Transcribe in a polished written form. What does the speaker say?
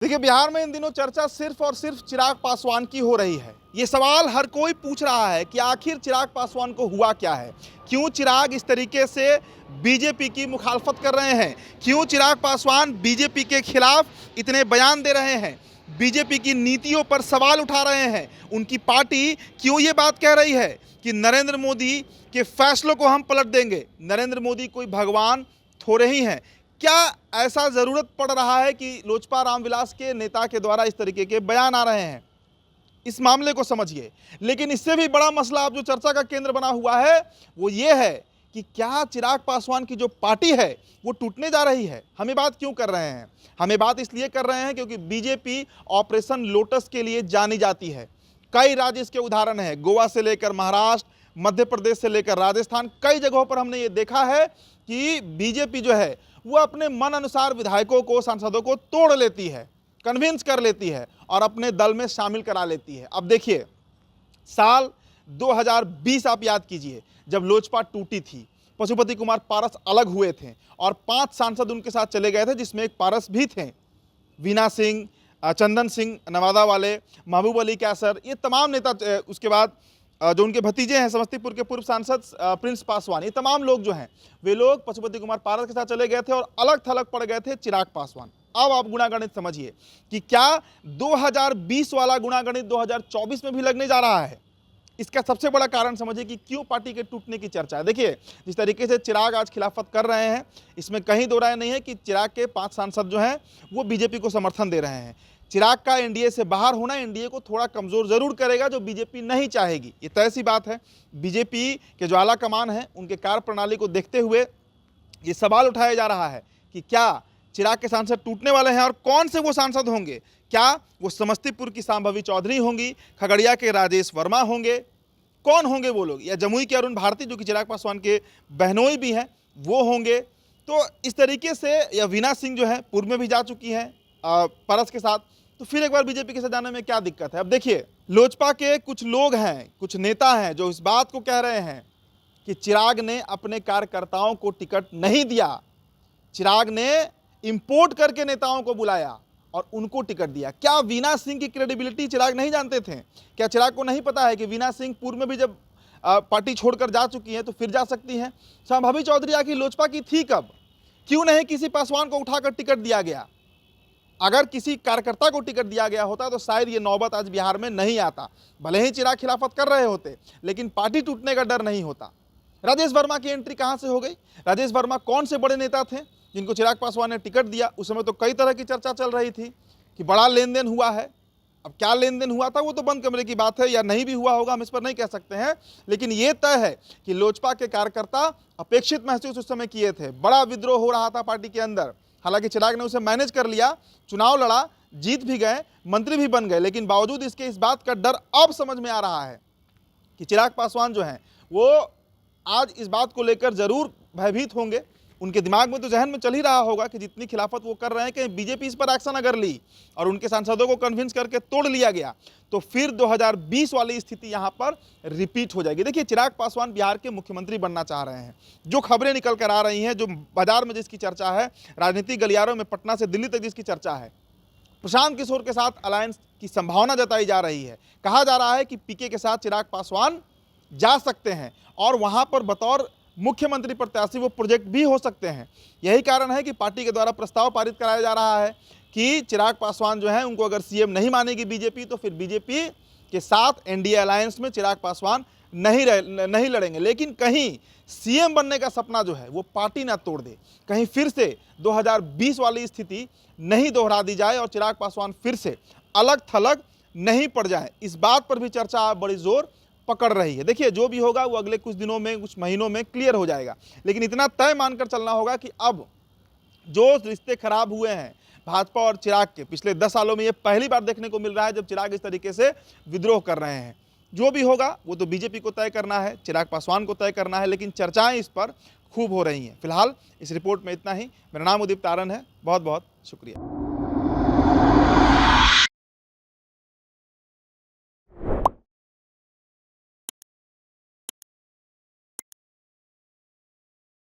देखिए, बिहार में इन दिनों चर्चा सिर्फ और सिर्फ चिराग पासवान की हो रही है। ये सवाल हर कोई पूछ रहा है कि आखिर चिराग पासवान को हुआ क्या है? क्यों चिराग इस तरीके से बीजेपी की मुखालफत कर रहे हैं? क्यों चिराग पासवान बीजेपी के खिलाफ इतने बयान दे रहे हैं? बीजेपी की नीतियों पर सवाल उठा रहे हैं? उनकी पार्टी क्यों ये बात कह रही है कि नरेंद्र मोदी के फैसलों को हम पलट देंगे? नरेंद्र मोदी कोई भगवान थोड़े ही हैं। क्या ऐसा जरूरत पड़ रहा है कि लोजपा रामविलास के नेता के द्वारा इस तरीके के बयान आ रहे हैं? इस मामले को समझिए। लेकिन इससे भी बड़ा मसला अब जो चर्चा का केंद्र बना हुआ है वो ये है कि क्या चिराग पासवान की जो पार्टी है वो टूटने जा रही है? हम ये बात क्यों कर रहे हैं? हम ये बात इसलिए कर रहे हैं क्योंकि बीजेपी ऑपरेशन लोटस के लिए जानी जाती है। कई राज्य इसके उदाहरण हैं, गोवा से लेकर महाराष्ट्र, मध्य प्रदेश से लेकर राजस्थान, कई जगहों पर हमने ये देखा है कि बीजेपी जो है वो अपने मन अनुसार विधायकों को, सांसदों को तोड़ लेती है, कन्विंस कर लेती है और अपने दल में शामिल करा लेती है। अब देखिए, साल 2020 आप याद कीजिए, जब लोजपा टूटी थी, पशुपति कुमार पारस अलग हुए थे और 5 सांसद उनके साथ चले गए थे, जिसमें एक पारस भी थे। वीना सिंह, चंदन सिंह नवादा वाले, महबूब अली कैसर, ये तमाम नेता, उसके बाद जो उनके भतीजे हैं समस्तीपुर के पूर्व सांसद प्रिंस पासवान, ये तमाम लोग जो हैं वे लोग पशुपति कुमार पारस के साथ चले गए थे और अलग थलग पड़ गए थे चिराग पासवान। अब आप गुणागणित समझिए कि क्या 2020 वाला गुणागणित 2024 में भी लगने जा रहा है? इसका सबसे बड़ा कारण समझिए कि क्यों पार्टी के टूटने की चर्चा है। देखिए, जिस तरीके से चिराग आज खिलाफत कर रहे हैं, इसमें कहीं दो राय नहीं है कि चिराग के 5 सांसद जो हैं वो बीजेपी को समर्थन दे रहे हैं। चिराग का एनडीए से बाहर होना एनडीए को थोड़ा कमजोर जरूर करेगा, जो बीजेपी नहीं चाहेगी, ये तय सी बात है। बीजेपी के जो आला कमान है उनके कार्य प्रणाली को देखते हुए ये सवाल उठाया जा रहा है कि क्या चिराग के सांसद टूटने वाले हैं और कौन से वो सांसद होंगे? क्या वो समस्तीपुर की सांभवी चौधरी होंगी, खगड़िया के राजेश वर्मा होंगे, कौन होंगे वो लोग? या जमुई के अरुण भारती, जो कि चिराग पासवान के बहनोई भी हैं, वो होंगे? तो इस तरीके से, या वीना सिंह जो है पूर्व में भी जा चुकी हैं पारस के साथ, तो फिर एक बार बीजेपी के साथ जाने में क्या दिक्कत है? अब देखिए, लोजपा के कुछ लोग हैं, कुछ नेता हैं जो इस बात को कह रहे हैं कि चिराग ने अपने कार्यकर्ताओं को टिकट नहीं दिया, चिराग ने इंपोर्ट करके नेताओं को बुलाया और उनको टिकट दिया। क्या वीना सिंह की क्रेडिबिलिटी चिराग नहीं जानते थे? क्या चिराग को नहीं पता है कि वीना सिंह पूर्व में भी जब पार्टी छोड़कर जा चुकी हैं तो फिर जा सकती हैं? संभावी चौधरी आखिर लोजपा की थी कब? क्यों नहीं किसी पासवान को उठाकर टिकट दिया गया? अगर किसी कार्यकर्ता को टिकट दिया गया होता तो शायद ये नौबत आज बिहार में नहीं आता। भले ही चिराग खिलाफत कर रहे होते, लेकिन पार्टी टूटने का डर नहीं होता। राजेश वर्मा की एंट्री कहां से हो गई? राजेश वर्मा कौन से बड़े नेता थे जिनको चिराग पासवान ने टिकट दिया? उस समय तो कई तरह की चर्चा चल रही थी कि बड़ा लेन देन हुआ है। अब क्या लेन देन हुआ था वो तो बंद कमरे की बात है, या नहीं भी हुआ होगा, हम इस पर नहीं कह सकते हैं। लेकिन ये तय है कि लोजपा के कार्यकर्ता अपेक्षित महसूस उस समय किए थे। बड़ा विद्रोह हो रहा था पार्टी के अंदर। हालांकि चिराग ने उसे मैनेज कर लिया, चुनाव लड़ा, जीत भी गए, मंत्री भी बन गए, लेकिन बावजूद इसके इस बात का डर अब समझ में आ रहा है कि चिराग पासवान जो हैं वो आज इस बात को लेकर जरूर भयभीत होंगे। उनके दिमाग में तो जहन में चल ही रहा होगा कि जितनी खिलाफत वो कर रहे हैं, कि बीजेपी इस पर एक्शन अगर ली और उनके सांसदों को कन्विंस करके तोड़ लिया गया तो फिर 2020 वाली स्थिति यहाँ पर रिपीट हो जाएगी। देखिए, चिराग पासवान बिहार के मुख्यमंत्री बनना चाह रहे हैं। जो खबरें निकल कर आ रही हैं, जो बाजार में जिसकी चर्चा है, राजनीतिक गलियारों में पटना से दिल्ली तक जिसकी चर्चा है, प्रशांत किशोर के साथ अलायंस की संभावना जताई जा रही है। कहा जा रहा है कि पीके के साथ चिराग पासवान जा सकते हैं और वहां पर बतौर मुख्यमंत्री प्रत्याशी वो प्रोजेक्ट भी हो सकते हैं। यही कारण है कि पार्टी के द्वारा प्रस्ताव पारित कराया जा रहा है कि चिराग पासवान जो है उनको अगर सीएम नहीं मानेगी बीजेपी तो फिर बीजेपी के साथ एनडीए अलायंस में चिराग पासवान नहीं लड़ेंगे। लेकिन कहीं सीएम बनने का सपना जो है वो पार्टी ना तोड़ दे, कहीं फिर से 2020 वाली स्थिति नहीं दोहरा दी जाए और चिराग पासवान फिर से अलग थलग नहीं पड़ जाए, इस बात पर भी चर्चा बड़ी जोर पकड़ रही है। देखिए, जो भी होगा वो अगले कुछ दिनों में, कुछ महीनों में क्लियर हो जाएगा। लेकिन इतना तय मानकर चलना होगा कि अब जो रिश्ते खराब हुए हैं भाजपा और चिराग के पिछले 10 सालों में, ये पहली बार देखने को मिल रहा है जब चिराग इस तरीके से विद्रोह कर रहे हैं। जो भी होगा वो तो बीजेपी को तय करना है, चिराग पासवान को तय करना है, लेकिन चर्चाएं इस पर खूब हो रही हैं। फिलहाल इस रिपोर्ट में इतना ही। मेरा नाम उदित तारन है। बहुत बहुत शुक्रिया।